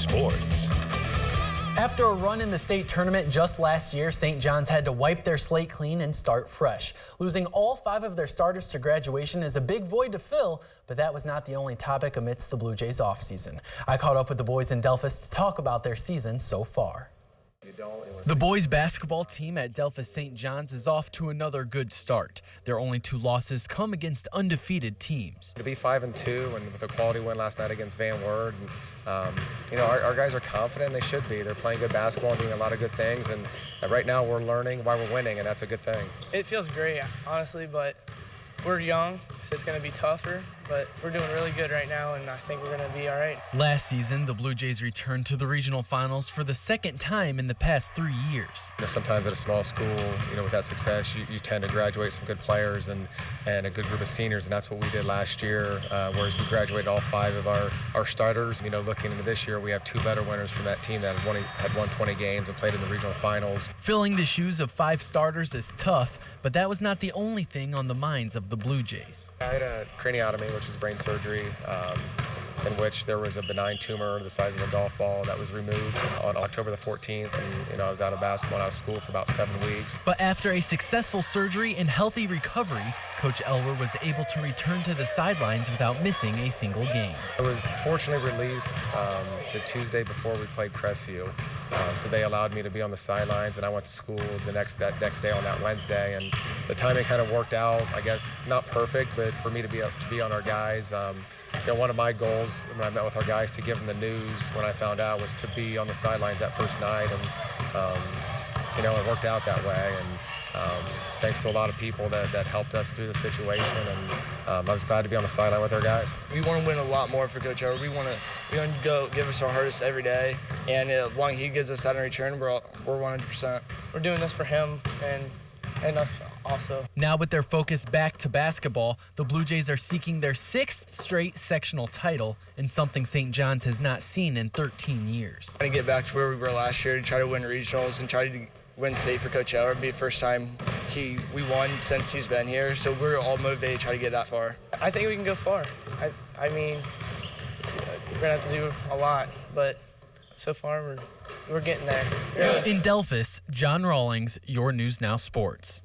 Sports. After a run in the state tournament just last year, St. John's had to wipe their slate clean and start fresh. Losing all 5 of their starters to graduation is a big void to fill, but that was not the only topic amidst the Blue Jays offseason. I caught up with the boys in Delphus to talk about their season so far. The boys basketball team at Delphus St. John's is off to another good start. Their only 2 losses come against undefeated teams. To be 5-2 and with a quality win last night against Van Wert, and, our guys are confident, and they should be. They're playing good basketball and doing a lot of good things, and right now we're learning why we're winning, and that's a good thing. It feels great, honestly, but we're young, so it's going to be tougher, but we're doing really good right now, and I think we're going to be all right. Last season, the Blue Jays returned to the regional finals for the second time in the past 3 years. Sometimes at a small school, with that success, you tend to graduate some good players and a good group of seniors, and that's what we did last year, whereas we graduated all 5 of our starters. Looking into this year, we have 2 letter winners from that team that had won 20 games and played in the regional finals. Filling the shoes of 5 starters is tough, but that was not the only thing on the minds of the Blue Jays. I had a craniotomy, which is brain surgery, in which there was a benign tumor the size of a golf ball that was removed on October the 14th. And, I was out of basketball and out of school for about 7 weeks. But after a successful surgery and healthy recovery, Coach Elwer was able to return to the sidelines without missing a single game. I was fortunately released the Tuesday before we played Crestview. So they allowed me to be on the sidelines, and I went to school that next day on that Wednesday. And the timing kind of worked out, I guess, not perfect, but for me to be on our guys. One of my goals when I met with our guys to give them the news when I found out was to be on the sidelines that first night, and it worked out that way. And thanks to a lot of people that helped us through the situation, and I was glad to be on the sideline with our guys. We want to win a lot more for Coach Elwer. We want to go give us our hardest every day, and as long as he gives us that in return, we're 100%. We're doing this for him and us also. Now with their focus back to basketball, the Blue Jays are seeking their 6th straight sectional title, and something St. John's has not seen in 13 years. Trying to get back to where we were last year, to try to win regionals and try to win state for Coach Elwer. It'll be the first time we won since he's been here, so we're all motivated to try to get that far. I think we can go far. I mean, we're gonna have to do a lot, but so far we're getting there. Yeah. In Delphus, John Rawlings, Your News Now Sports.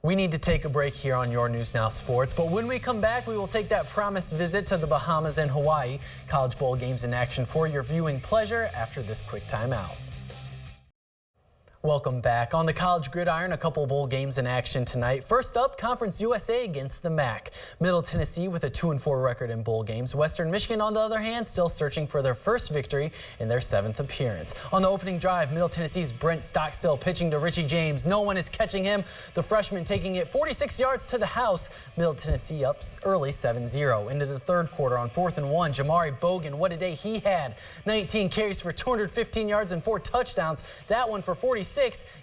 We need to take a break here on Your News Now Sports, but when we come back, we will take that promised visit to the Bahamas and Hawaii. College bowl games in action for your viewing pleasure after this quick timeout. Welcome back. On the college gridiron, a couple bowl games in action tonight. First up, Conference USA against the MAC. Middle Tennessee with a 2-4 record in bowl games. Western Michigan, on the other hand, still searching for their first victory in their 7th appearance. On the opening drive, Middle Tennessee's Brent Stockstill pitching to Richie James. No one is catching him. The freshman taking it 46 yards to the house. Middle Tennessee up early 7-0. Into the 3rd quarter on 4th and 1, Jamari Bogan, what a day he had. 19 carries for 215 yards and 4 touchdowns. That one for 46.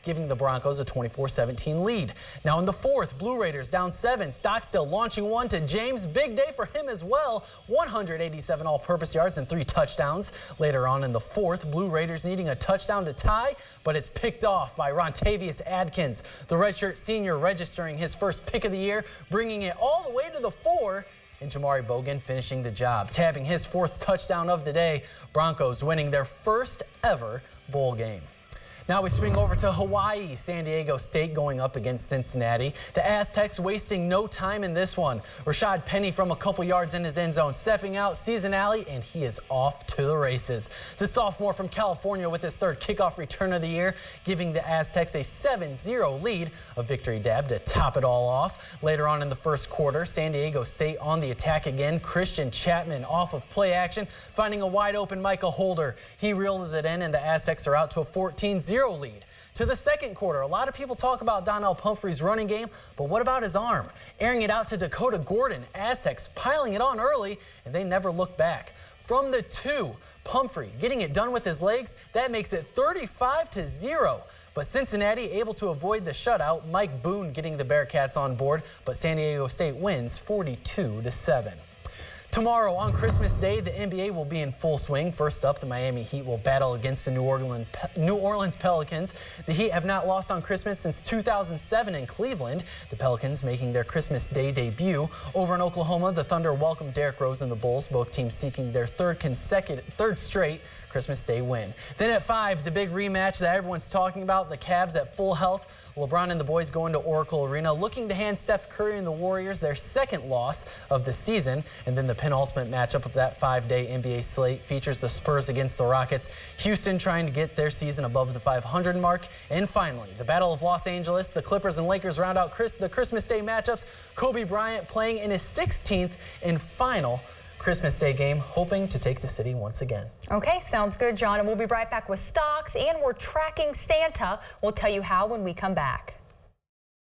Giving the Broncos a 24-17 lead. Now in the 4th, Blue Raiders down 7. Stockstill launching one to James. Big day for him as well. 187 all-purpose yards and 3 touchdowns. Later on in the 4th, Blue Raiders needing a touchdown to tie, but it's picked off by Rontavius Adkins. The redshirt senior registering his first pick of the year, bringing it all the way to the 4. And Jamari Bogan finishing the job, tabbing his 4th touchdown of the day. Broncos winning their first ever bowl game. Now we swing over to Hawaii. San Diego State going up against Cincinnati. The Aztecs wasting no time in this one. Rashad Penny from a couple yards in his end zone, stepping out, sees an alley, and he is off to the races. The sophomore from California with his 3rd kickoff return of the year, giving the Aztecs a 7-0 lead. A victory dab to top it all off. Later on in the 1st quarter, San Diego State on the attack again. Christian Chapman off of play action, finding a wide open Micah Holder. He reels it in, and the Aztecs are out to a 14-0 lead. To the 2nd quarter, a lot of people talk about Donnell Pumphrey's running game, but what about his arm? Airing it out to Dakota Gordon. Aztecs piling it on early, and they never look back. From the 2, Pumphrey getting it done with his legs. That makes it 35-0. But Cincinnati able to avoid the shutout. Mike Boone getting the Bearcats on board, but San Diego State wins 42-7. Tomorrow on Christmas Day, the NBA will be in full swing. First up, the Miami Heat will battle against the New Orleans Pelicans. The Heat have not lost on Christmas since 2007 in Cleveland. The Pelicans making their Christmas Day debut. Over in Oklahoma, the Thunder welcome Derrick Rose and the Bulls, both teams seeking their third straight Christmas Day win. Then at 5, the big rematch that everyone's talking about, the Cavs at full health. LeBron and the boys go into Oracle Arena looking to hand Steph Curry and the Warriors their second loss of the season. And then the penultimate matchup of that 5-day NBA slate features the Spurs against the Rockets. Houston trying to get their season above the 500 mark. And finally, the Battle of Los Angeles, the Clippers and Lakers round out the Christmas Day matchups. Kobe Bryant playing in his 16th and final Christmas Day game, hoping to take the city once again. Okay, sounds good, John. And we'll be right back with stocks, and we're tracking Santa. We'll tell you how when we come back.